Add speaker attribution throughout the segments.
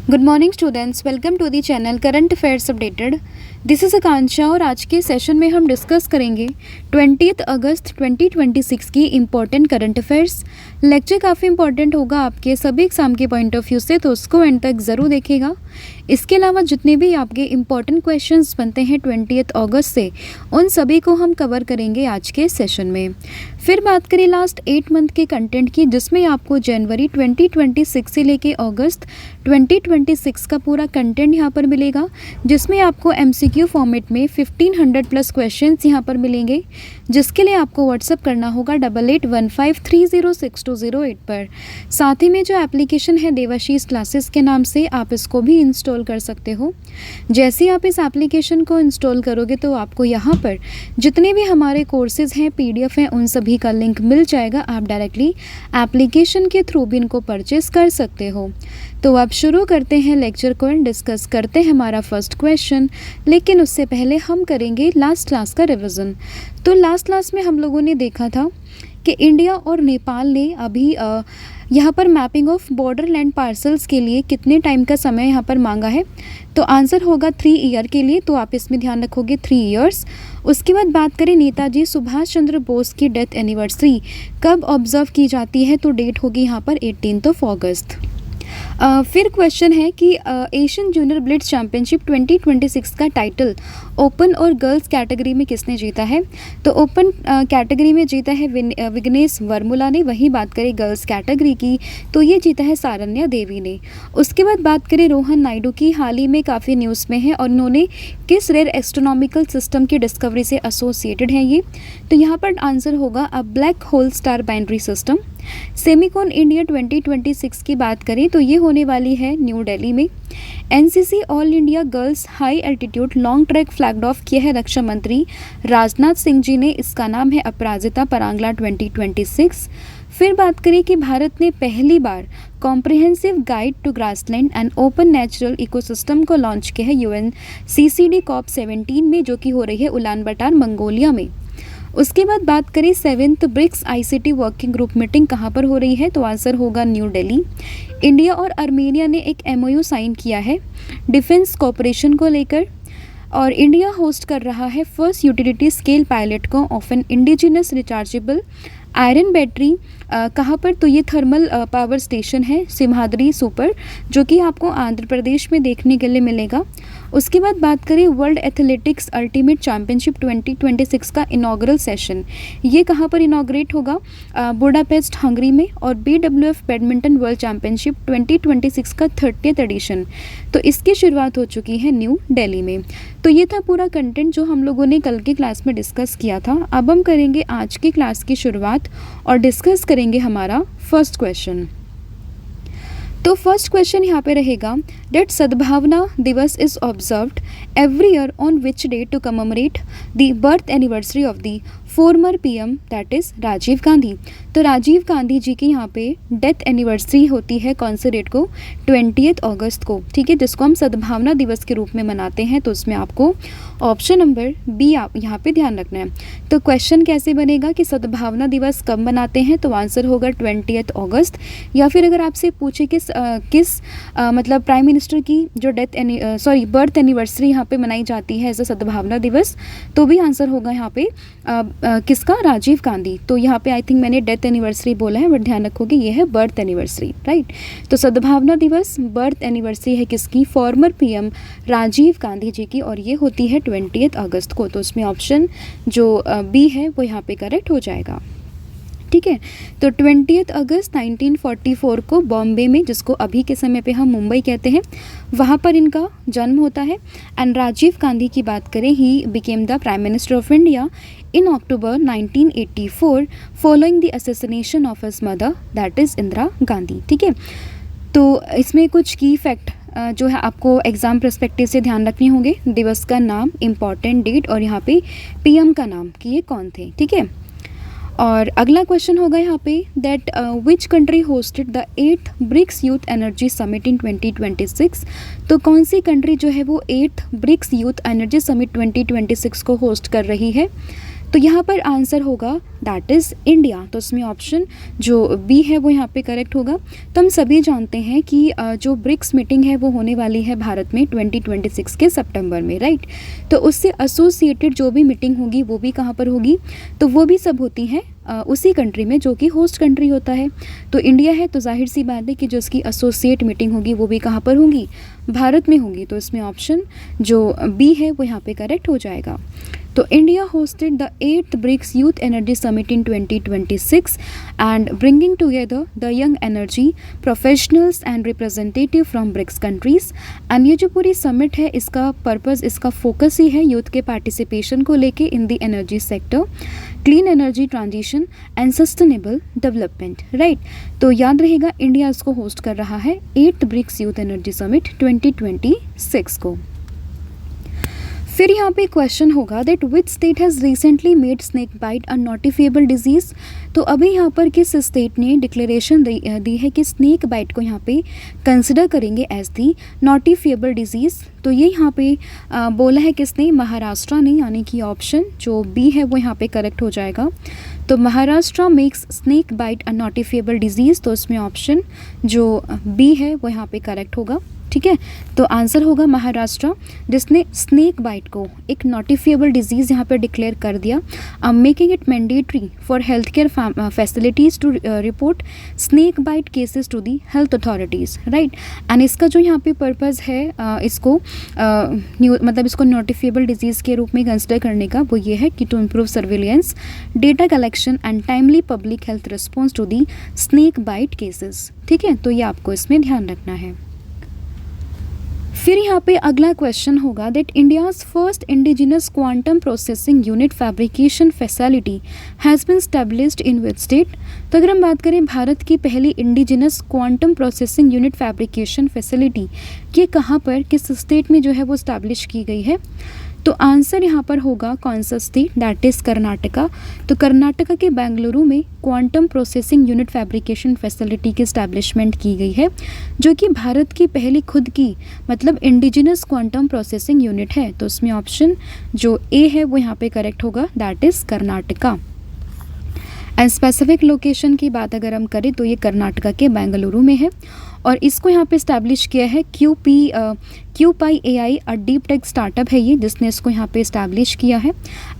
Speaker 1: Good morning students, welcome to the channel current affairs updated. This is Akanksha और आज के session में हम डिस्कस करेंगे 20 अगस्त 2026 की इम्पॉर्टेंट करंट अफेयर्स। लेक्चर काफ़ी इंपॉर्टेंट होगा आपके सभी एग्जाम के पॉइंट ऑफ व्यू से, तो उसको एंड तक ज़रूर देखिएगा। इसके अलावा जितने भी आपके इम्पॉर्टेंट क्वेश्चंस बनते हैं 20 अगस्त से, उन सभी को हम कवर करेंगे आज के सेशन में। फिर बात करें लास्ट 8 मंथ के कंटेंट की, जिसमें आपको जनवरी 2026 से लेके अगस्त 2026 का पूरा कंटेंट यहाँ पर मिलेगा, जिसमें आपको MCQ फॉर्मेट में 1500 प्लस क्वेश्चंस यहाँ पर मिलेंगे, जिसके लिए आपको व्हाट्सअप करना होगा 8815306208 पर। साथ ही में जो एप्लीकेशन है देवाशीष क्लासेस के नाम से, आप इसको भी इंस्टॉल कर सकते हो। जैसे ही आप इस एप्लीकेशन को इंस्टॉल करोगे तो आपको यहाँ पर जितने भी हमारे कोर्सेज हैं, PDF हैं, उन सभी का लिंक मिल जाएगा। आप डायरेक्टली एप्लीकेशन के थ्रू भी इनको परचेस कर सकते हो। तो अब शुरू करते हैं लेक्चर को एंड डिस्कस करते हैं हमारा फर्स्ट क्वेश्चन। लेकिन उससे पहले हम करेंगे लास्ट क्लास का रिवीजन। तो लास्ट क्लास में हम लोगों ने देखा था कि इंडिया और नेपाल ने अभी यहाँ पर mapping of border land parcels के लिए कितने टाइम का समय यहाँ पर मांगा है। तो आंसर होगा 3 ईयर के लिए, तो आप इसमें ध्यान रखोगे 3 इयर्स। उसके बाद बात करें नेताजी सुभाष चंद्र बोस की डेथ एनिवर्सरी कब ऑब्जर्व की जाती है, तो डेट होगी यहाँ पर 18 अगस्त। फिर क्वेश्चन है कि एशियन जूनियर ब्लिट्ज चैम्पियनशिप 2026 का टाइटल ओपन और गर्ल्स कैटेगरी में किसने जीता है। तो ओपन कैटेगरी में जीता है विग्नेश वर्मुला ने। वही बात करें गर्ल्स कैटेगरी की, तो ये जीता है सारण्या देवी ने। उसके बाद बात करें रोहन नायडू की, हाल ही में काफ़ी न्यूज़ में है और उन्होंने किस रेयर एस्ट्रोनॉमिकल सिस्टम की डिस्कवरी से एसोसिएटेड है ये। तो यहाँ पर आंसर होगा अ black hole star binary system. Semicon India 2026 की बात करें तो ये होने वाली है न्यू दिल्ली में। NCC all India girls high altitude long track flag of किया है रक्षा मंत्री राजनाथ सिंह जी ने। इसका नाम है अपराजिता परांगला 2026। फिर बात करें कि भारत ने पहली बार comprehensive guide to grassland and open natural ecosystem को लॉन्च किया है UNCCD COP17 में, जो कि हो रही है उलानबाटर मंगोलिया में। उसके बाद बात करें 7th BRICS ICT working group meeting कहाँ पर हो रही है, तो आंसर होगा न्यू दिल्ली। इंडिया और आर्मेनिया ने एक MOU साइन किया है डिफेंस कोऑपरेशन को लेकर, और इंडिया होस्ट कर रहा है फर्स्ट यूटिलिटी स्केल पायलट को of an indigenous rechargeable iron battery कहाँ पर, तो ये थर्मल पावर स्टेशन है सिमहाद्री सुपर, जो कि आपको आंध्र प्रदेश में देखने के लिए मिलेगा। उसके बाद बात करें वर्ल्ड एथलेटिक्स अल्टीमेट चैम्पियनशिप 2026 का इनॉग्रल सेशन, ये कहाँ पर इनॉग्रेट होगा, बुडापेस्ट हंगरी में। और BWF बैडमिंटन वर्ल्ड चैम्पियनशिप 2026 का 30th एडिशन, तो इसकी शुरुआत हो चुकी है न्यू दिल्ली में। तो ये था पूरा कंटेंट जो हम लोगों ने कल की क्लास में डिस्कस किया था। अब हम करेंगे आज की क्लास की शुरुआत और डिस्कस करेंगे हमारा फर्स्ट क्वेश्चन। तो फर्स्ट क्वेश्चन यहाँ पे रहेगा that Sadbhavana Diwas is observed every year on which day to commemorate the birth anniversary of the former PM that is Rajiv Gandhi. तो राजीव गांधी जी की यहाँ पे डेथ एनिवर्सरी होती है कौन से डेट को, 20 अगस्त को, ठीक है, जिसको हम सद्भावना दिवस के रूप में मनाते हैं। तो उसमें आपको ऑप्शन नंबर B आप यहाँ पे ध्यान रखना है। तो क्वेश्चन कैसे बनेगा कि सद्भावना दिवस कब मनाते हैं, तो आंसर होगा 20 अगस्त। या फिर अगर आपसे पूछे किस मतलब प्राइम मिनिस्टर की जो बर्थ एनिवर्सरी यहाँ पे मनाई जाती है एज अ सद्भावना दिवस, तो भी आंसर होगा यहाँ पे किसका, राजीव गांधी। तो यहाँ पे आई थिंक मैंने डेथ एनिवर्सरी बोला है, बट ध्यान रखोगे ये है बर्थ एनिवर्सरी, राइट। तो सद्भावना दिवस बर्थ एनिवर्सरी है किसकी, फॉर्मर PM राजीव गांधी जी की, और ये होती है 20 अगस्त को। तो उसमें ऑप्शन जो B है वो यहाँ पे करेक्ट हो जाएगा, ठीक है। तो 20 अगस्त 1944 को बॉम्बे में, जिसको अभी के समय पे हम मुंबई कहते हैं, वहाँ पर इनका जन्म होता है। एंड राजीव गांधी की बात करें, he became the prime minister of India in October 1984 following the assassination of his mother that is Indira Gandhi, ठीक है। तो इसमें कुछ की फैक्ट जो है आपको एग्ज़ाम पर्सपेक्टिव से ध्यान रखने होंगे। दिवस का नाम, इम्पॉर्टेंट डेट और यहाँ पे PM का नाम कि ये कौन थे, ठीक है। और अगला क्वेश्चन होगा यहाँ पे that which country hosted the 8th BRICS youth energy summit in 2026। तो कौन सी कंट्री जो है वो 8th BRICS youth energy summit 2026 को होस्ट कर रही है। तो यहाँ पर आंसर होगा दैट इज़ इंडिया। तो इसमें ऑप्शन जो बी है वो यहाँ पे करेक्ट होगा। तो हम सभी जानते हैं कि जो ब्रिक्स मीटिंग है वो होने वाली है भारत में 2026 के सितंबर में, राइट। तो उससे एसोसिएटेड जो भी मीटिंग होगी वो भी कहाँ पर होगी, तो वो भी सब होती हैं उसी कंट्री में जो कि होस्ट कंट्री होता है। तो इंडिया है तो जाहिर सी बात है कि जो उसकी एसोसिएट मीटिंग होगी वो भी कहाँ पर होगी, भारत में होगी। तो इसमें ऑप्शन जो बी है वो यहाँ पे करेक्ट हो जाएगा। तो India hosted the 8th BRICS Youth Energy Summit in 2026 and bringing together the young energy professionals and representative from BRICS countries। And ये जो पूरी समिट है इसका पर्पज़, इसका फोकस ही है यूथ के पार्टिसिपेशन को लेके in the energy sector, clean energy transition and sustainable development, right. तो याद रहेगा इंडिया इसको होस्ट कर रहा है 8th BRICS youth energy summit 2026 को। फिर यहाँ पे क्वेश्चन होगा that which state has recently made snake bite a notifiable disease. तो अभी यहाँ पर किस स्टेट ने डिक्लेरेशन दी है कि स्नेक बाइट को यहाँ पे कंसिडर करेंगे एज दी नोटिफिएबल डिजीज़। तो ये यहाँ पे बोला है किसने, महाराष्ट्र ने, यानी कि ऑप्शन जो बी है वो यहाँ पे करेक्ट हो जाएगा। तो Maharashtra makes snake bite a notifiable disease. तो इसमें ऑप्शन जो बी है वो यहाँ पे करेक्ट होगा, ठीक है। तो आंसर होगा महाराष्ट्र, जिसने स्नेक बाइट को एक नोटिफिएबल डिजीज़ यहाँ पर डिक्लेयर कर दिया, making it mandatory for health care facilities to report snake bite cases to the health authorities, right. And इसका जो यहाँ पे पर्पज़ है इसको मतलब इसको नोटिफिएबल डिजीज़ के रूप में कंसिडर करने का, वो ये है कि to improve surveillance, data collection and timely public health response to the snake bite cases, ठीक है। तो ये आपको इसमें ध्यान रखना है। फिर यहाँ पे अगला क्वेश्चन होगा that India's first indigenous quantum processing unit fabrication facility has been established in which state. तो अगर हम बात करें भारत की पहली indigenous quantum processing unit fabrication facility, ये कहाँ पर किस स्टेट में जो है वो स्टैब्लिश की गई है, तो आंसर यहाँ पर होगा कौन सा स्टेट, दैट इज़ कर्नाटका। तो कर्नाटका के बेंगलुरु में quantum processing unit fabrication facility की स्टैब्लिशमेंट की गई है, जो कि भारत की पहली खुद की मतलब इंडिजिनस क्वांटम प्रोसेसिंग यूनिट है। तो उसमें ऑप्शन जो ए है वो यहाँ पे करेक्ट होगा, that is Karnataka. And specific location की बात अगर हम करें तो ये कर्नाटका के बेंगलुरु में है, और इसको यहाँ पे इस्टेब्लिश किया है क्यूपाई AI, a deep tech startup है ये जिसने इसको यहाँ पे इस्टेब्लिश किया है।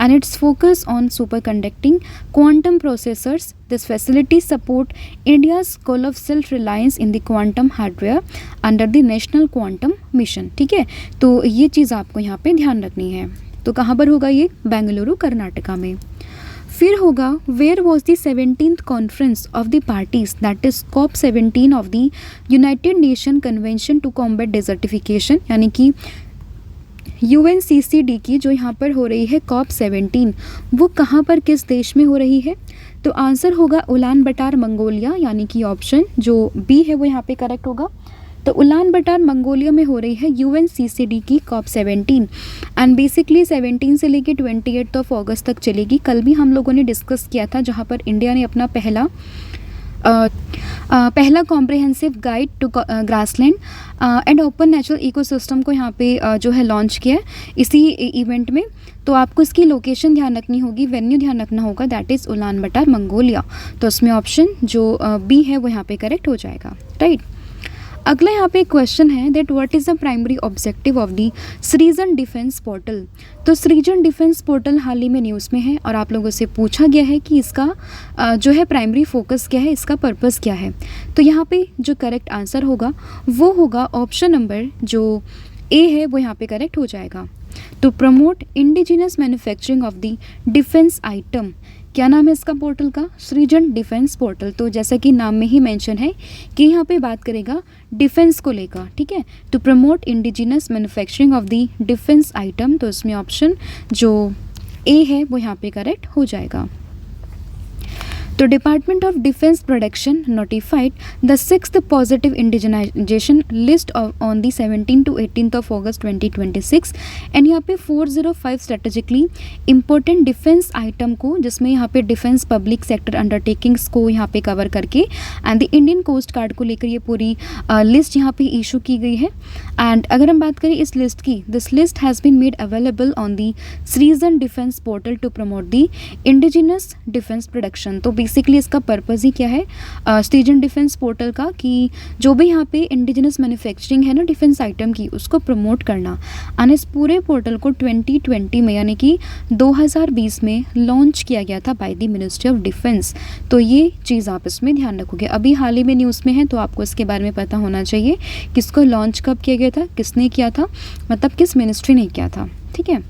Speaker 1: And it's focus on super conducting quantum processors. This facility support India's goal of self reliance in the quantum hardware under the national quantum mission, ठीक है। तो ये चीज़ आपको यहाँ पे ध्यान रखनी है। तो कहाँ पर होगा ये, बेंगलुरु कर्नाटका में। फिर होगा where was the 17th conference of the parties, that is COP17 of the United Nation convention to combat desertification, यानी कि UNCCD की जो यहाँ पर हो रही है COP17, वो कहाँ पर किस देश में हो रही है, तो आंसर होगा उलान बटार मंगोलिया, यानी कि ऑप्शन जो बी है वो यहाँ पे करेक्ट होगा। तो उलान बटार मंगोलिया में हो रही है UNCCD की COP17 एंड बेसिकली 17 से लेके 28 अगस्त तक चलेगी। कल भी हम लोगों ने डिस्कस किया था जहाँ पर इंडिया ने अपना पहला comprehensive guide to grassland and open natural ecosystem को यहाँ पे जो है लॉन्च किया है इसी इवेंट में। तो आपको इसकी लोकेशन ध्यान रखनी होगी, वेन्यू ध्यान रखना होगा, दैट इज़ उलान बटार मंगोलिया। तो उसमें ऑप्शन जो बी है वो यहाँ पे करेक्ट हो जाएगा, राइट। अगला यहाँ पे क्वेश्चन है that what is the primary objective of the सृजन डिफेंस पोर्टल। तो सृजन डिफेंस पोर्टल हाल ही में न्यूज़ में है और आप लोगों से पूछा गया है कि इसका जो है प्राइमरी फोकस क्या है, इसका पर्पस क्या है। तो यहाँ पे जो करेक्ट आंसर होगा वो होगा ऑप्शन नंबर जो ए है वो यहाँ पे करेक्ट हो जाएगा। To promote indigenous manufacturing of the defence item, क्या नाम है इसका पोर्टल का, सृजन डिफेंस पोर्टल। तो जैसा कि नाम में ही मेंशन है कि यहाँ पे बात करेगा डिफेंस को लेकर, ठीक है। To promote indigenous manufacturing of the defence item, तो इसमें ऑप्शन जो ए है वो यहाँ पे करेक्ट हो जाएगा। तो department of defence production notified the 6th positive indigenisation list on the 17 to 18 of August 2026 and यहाँ पे 405 स्ट्रेटेजिकली इंपॉर्टेंट डिफेंस आइटम को, जिसमें यहाँ पे डिफेंस पब्लिक सेक्टर अंडरटेकिंग्स को यहाँ पे कवर करके and the Indian coast guard को लेकर ये पूरी लिस्ट यहाँ पे इशू की गई है। एंड अगर हम बात करें इस लिस्ट की, this list has been made available on the Srijan defence portal to promote the indigenous defence production. तो बेसिकली इसका पर्पज़ ही क्या है सीजन डिफेंस पोर्टल का, कि जो भी यहाँ पे इंडिजिनस मैन्युफैक्चरिंग है ना डिफेंस आइटम की, उसको प्रमोट करना। एंड इस पूरे पोर्टल को 2020 में यानी कि 2020 में लॉन्च किया गया था by the ministry of defence. तो ये चीज़ आप इसमें ध्यान रखोगे, अभी हाल ही में न्यूज़ में है तो आपको इसके बारे में पता होना चाहिए किसको लॉन्च कब किया गया था, किसने किया था, मतलब किस मिनिस्ट्री ने किया था। ठीक है,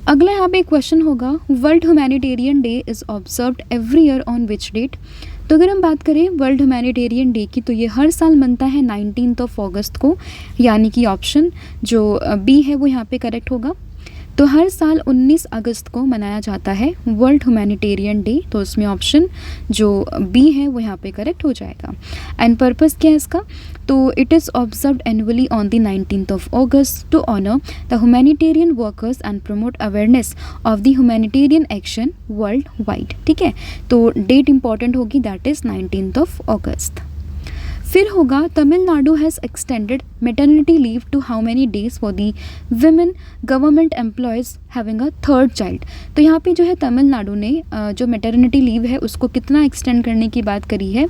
Speaker 1: अगला यहाँ पे क्वेश्चन होगा, world humanitarian day is observed every year on which date. तो अगर हम बात करें वर्ल्ड ह्यूमैनिटेरियन डे की, तो ये हर साल मनता है 19 अगस्त को, यानी कि ऑप्शन जो बी है वो यहाँ पे करेक्ट होगा। तो हर साल 19 अगस्त को मनाया जाता है वर्ल्ड ह्यूमैनिटेरियन डे, तो उसमें ऑप्शन जो बी है वो यहाँ पे करेक्ट हो जाएगा। एंड पर्पस क्या है इसका, तो it is observed annually on the 19 August to honour the humanitarian workers and promote awareness of the humanitarian action worldwide. ठीक है, तो डेट इंपॉर्टेंट होगी, दैट इज़ 19 अगस्त। फिर होगा, Tamil Nadu has extended maternity leave to how many days for the women government employees having a third child. तो यहाँ पे जो है तमिलनाडु ने जो मेटर्निटी लीव है उसको कितना एक्सटेंड करने की बात करी है,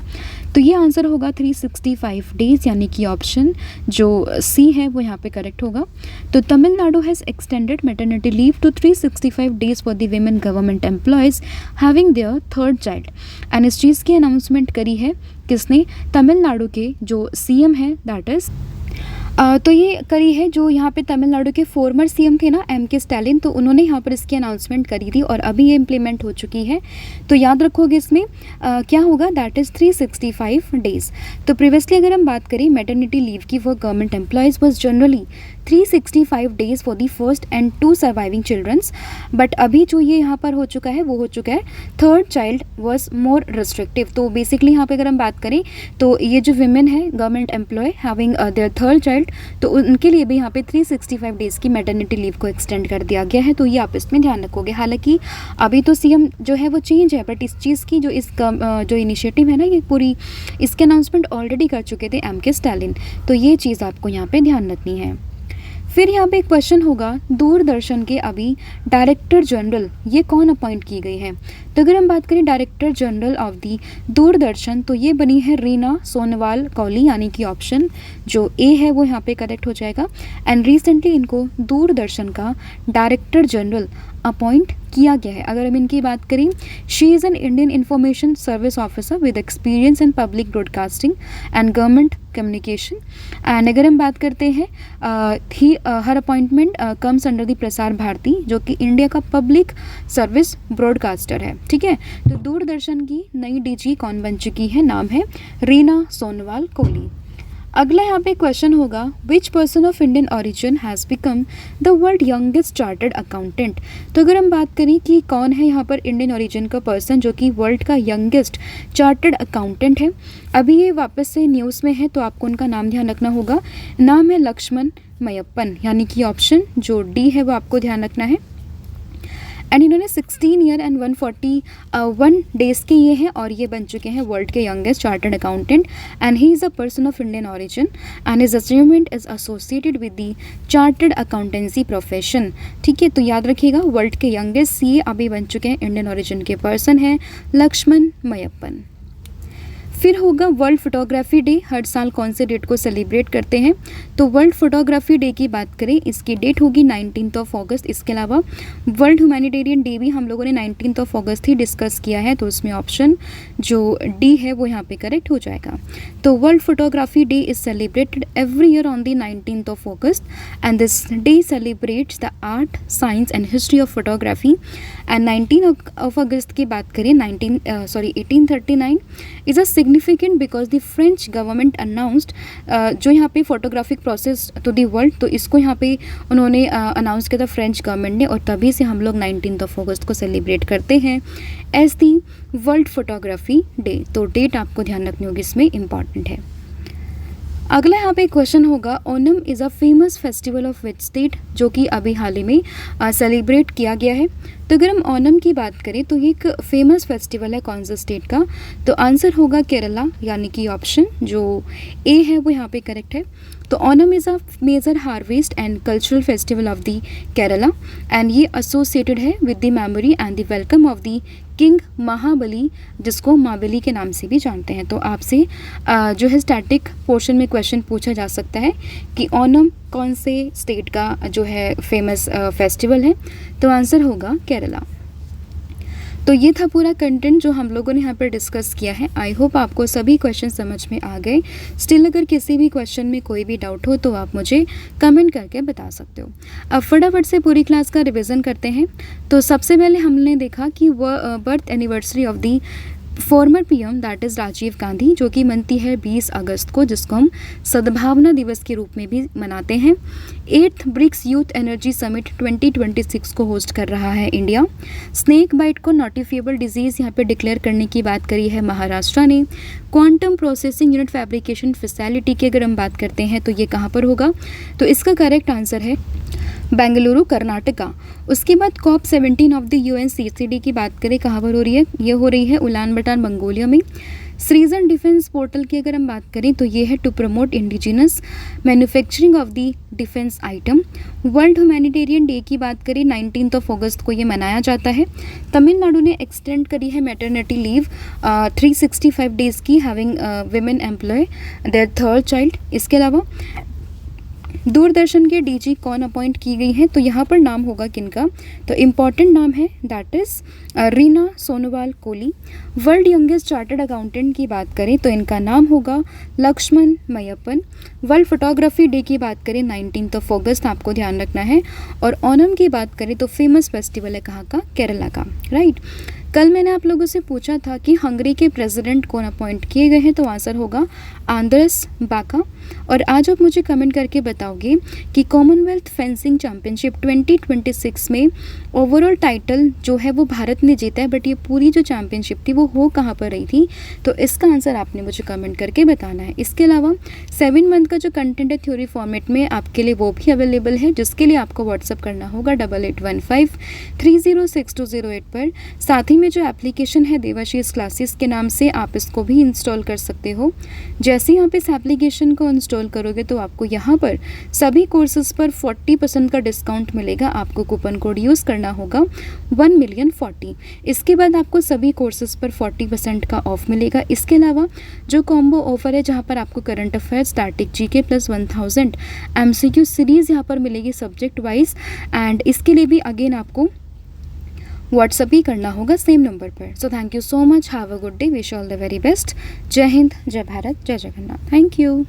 Speaker 1: तो ये आंसर होगा 365 डेज़, यानी कि ऑप्शन जो सी है वो यहाँ पे करेक्ट होगा। तो Tamil Nadu has extended maternity leave to 365 days for the women government employees having their third child. And इस चीज़ की अनाउंसमेंट करी है किसने, तमिलनाडु के जो सीएम है, दैट इज़ तो ये करी है जो यहाँ पे तमिलनाडु के फॉर्मर सीएम थे ना एम.के. स्टैलिन, तो उन्होंने यहाँ पर इसकी अनाउंसमेंट करी थी और अभी ये इम्प्लीमेंट हो चुकी है। तो याद रखोगे इसमें क्या होगा, दैट इज़ 365 डेज़। तो प्रीवियसली अगर हम बात करें मैटरनिटी लीव की for government employees was generally 365 days for the first and 2 surviving childrens, but अभी जो ये यहाँ पर हो चुका है वो हो चुका है third child was more restrictive. तो बेसिकली यहाँ पे अगर हम बात करें तो ये जो विमेन है government employee having their third child, तो उनके लिए भी यहाँ पे 365 डेज़ की मैटरनिटी लीव को एक्सटेंड कर दिया गया है। तो ये आप इसमें ध्यान रखोगे। हालांकि अभी तो सीएम जो है वो चेंज है, बट इस चीज़ की जो इनिशिएटिव है ना, ये पूरी इसके अनाउंसमेंट ऑलरेडी कर चुके थे एम.के. स्टैलिन। तो ये चीज़ आपको यहाँ पे ध्यान रखनी है। फिर यहाँ पे एक क्वेश्चन होगा, दूरदर्शन के अभी डायरेक्टर जनरल ये कौन अपॉइंट की गई है। तो अगर हम बात करें director general of the Doordarshan, तो ये बनी है रीना सोनोवाल कौली, यानी कि ऑप्शन जो ए है वो यहाँ पे करेक्ट हो जाएगा। एंड रिसेंटली इनको दूरदर्शन का डायरेक्टर जनरल अपॉइंट किया गया है। अगर हम इनकी बात करें, she is an Indian information service officer with experience in public broadcasting and government communication. And अगर हम बात करते हैं हर appointment comes under the Prasar Bharati, जो कि इंडिया का पब्लिक सर्विस ब्रॉडकास्टर है। ठीक है, तो दूरदर्शन की नई डीजी कौन बन चुकी है, नाम है रीना सोनोवाल कोहली। अगला यहाँ पे क्वेश्चन होगा, which person of Indian origin has become the world youngest chartered accountant. तो अगर हम बात करें कि कौन है यहाँ पर इंडियन ऑरिजिन का पर्सन जो कि वर्ल्ड का यंगेस्ट चार्टर्ड अकाउंटेंट है, अभी ये वापस से न्यूज़ में है, तो आपको उनका नाम ध्यान रखना होगा। नाम है लक्ष्मण मयप्पन, यानी कि ऑप्शन जो डी है वो आपको ध्यान रखना है। एंड इन्होंने 16 ईयर एंड 141 डेज़ के ये हैं और ये बन चुके हैं वर्ल्ड के youngest chartered accountant. And he is a person of Indian origin and his achievement is associated with the chartered accountancy profession. ठीक है, तो याद रखिएगा वर्ल्ड के यंगेस्ट सीए अभी बन चुके हैं इंडियन ऑरिजिन के पर्सन हैं लक्ष्मण मयप्पन। फिर होगा वर्ल्ड फोटोग्राफी डे, हर साल कौन से डेट को सेलिब्रेट करते हैं। तो वर्ल्ड फोटोग्राफी डे की बात करें, इसकी डेट होगी 19 अगस्त। इसके अलावा वर्ल्ड ह्यूमैनिटेरियन डे भी हम लोगों ने 19 अगस्त ही डिस्कस किया है, तो उसमें ऑप्शन जो डी है वो यहाँ पे करेक्ट हो जाएगा। तो world photography day is celebrated every year on the 19 August and this day celebrates the art, science and history of photography. And 19 August की बात करें 1839 is a significant because the French government announced, जो यहाँ पे photographic process to the world, तो इसको यहाँ पे उन्होंने अनाउंस किया था फ्रेंच गवर्नमेंट ने, और तभी से हम लोग 19 अगस्त को सेलिब्रेट करते हैं as the world photography day. तो डेट आपको ध्यान रखनी होगी, इसमें इम्पॉर्टेंट है। अगला यहाँ पे क्वेश्चन होगा, Onam is a famous festival of which state, जो कि अभी हाल ही में सेलिब्रेट किया गया है। तो अगर हम ओनम की बात करें तो ये एक फेमस फेस्टिवल है कौन सा स्टेट का, तो आंसर होगा केरला, यानी कि ऑप्शन जो ए है वो यहाँ पे करेक्ट है। तो Onam is a major harvest and cultural festival of the Kerala, and ये एसोसिएटेड है with the memory and the welcome of the king Mahabali, जिसको मावेली के नाम से भी जानते हैं। तो आपसे जो है स्टैटिक पोर्शन में क्वेश्चन पूछा जा सकता है कि ओनम कौन से स्टेट का जो है फेमस फेस्टिवल है, तो आंसर होगा केरला। तो ये था पूरा कंटेंट जो हम लोगों ने यहाँ पर डिस्कस किया है। आई होप आपको सभी क्वेश्चन समझ में आ गए। स्टिल अगर किसी भी क्वेश्चन में कोई भी डाउट हो तो आप मुझे कमेंट करके बता सकते हो। अब फटाफट से पूरी क्लास का रिवीजन करते हैं। तो सबसे पहले हमने देखा कि वह birth anniversary of the former PM that is Rajiv Gandhi, जो कि मनती है 20 अगस्त को, जिसको हम सद्भावना दिवस के रूप में भी मनाते हैं। 8th BRICS youth energy summit 2026 को होस्ट कर रहा है इंडिया। स्नेक बाइट को नोटिफिएबल डिजीज़ यहाँ पे डिक्लेयर करने की बात करी है महाराष्ट्र ने। Quantum processing unit fabrication facility की अगर हम बात करते हैं तो ये कहाँ पर होगा, तो इसका करेक्ट आंसर है बेंगलुरु कर्नाटका। उसके बाद COP 17 ऑफ द UNCCD की बात करें कहाँ पर हो रही है, ये हो रही है उलान बटार मंगोलिया में। सृजन डिफेंस पोर्टल की अगर हम बात करें तो ये है to promote indigenous manufacturing of the defence item. World humanitarian day की बात करें 19 अगस्त को ये मनाया जाता है। तमिलनाडु ने एक्सटेंड करी है मैटरनिटी लीव 365 डेज़ की, having women employee their third child. इसके अलावा दूरदर्शन के डीजी कौन अपॉइंट की गई हैं, तो यहाँ पर नाम होगा किनका, तो इम्पॉर्टेंट नाम है that is Reena Sonowal Koli. World youngest chartered accountant की बात करें तो इनका नाम होगा Lakshman Meyyappan. World photography day की बात करें 19 अगस्त, आपको ध्यान रखना है। और ओनम की बात करें तो फेमस फेस्टिवल है कहाँ का, केरला का, राइट। कल मैंने आप लोगों से पूछा था कि हंगरी के प्रेसिडेंट कौन अपॉइंट किए गए हैं, तो आंसर होगा आंद्रेस बाका। और आज आप मुझे कमेंट करके बताओगे कि कॉमनवेल्थ फेंसिंग चैम्पियनशिप 2026 में ओवरऑल टाइटल जो है वो भारत ने जीता है, बट ये पूरी जो चैम्पियनशिप थी वो हो कहाँ पर रही थी, तो इसका आंसर आपने मुझे कमेंट करके बताना है। इसके अलावा 7 मंथ का जो कंटेंट है थ्योरी फॉर्मेट में आपके लिए वो भी अवेलेबल है, जिसके लिए आपको व्हाट्सअप करना होगा 8815306208 पर। साथ ही में जो एप्लीकेशन है देवाशीष क्लासेस के नाम से, आप इसको भी इंस्टॉल कर सकते हो। जैसे ही आप इस एप्लीकेशन को इंस्टॉल करोगे तो आपको यहाँ पर सभी कोर्सेज पर 40% का डिस्काउंट मिलेगा। आपको कूपन कोड यूज़ करना होगा 1,040,000। इसके बाद आपको सभी कोर्सेज पर 40% का ऑफ मिलेगा। इसके अलावा जो कॉम्बो ऑफर है जहाँ पर आपको current affairs, static GK plus 1000 MCQ series यहाँ पर मिलेगी सब्जेक्ट वाइज, एंड इसके लिए भी अगेन आपको व्हाट्सअप ही करना होगा सेम नंबर पर। So thank you so much, have a good day, wish all the very best. जय हिंद, जय भारत, जय जगन्नाथ, थैंक यू।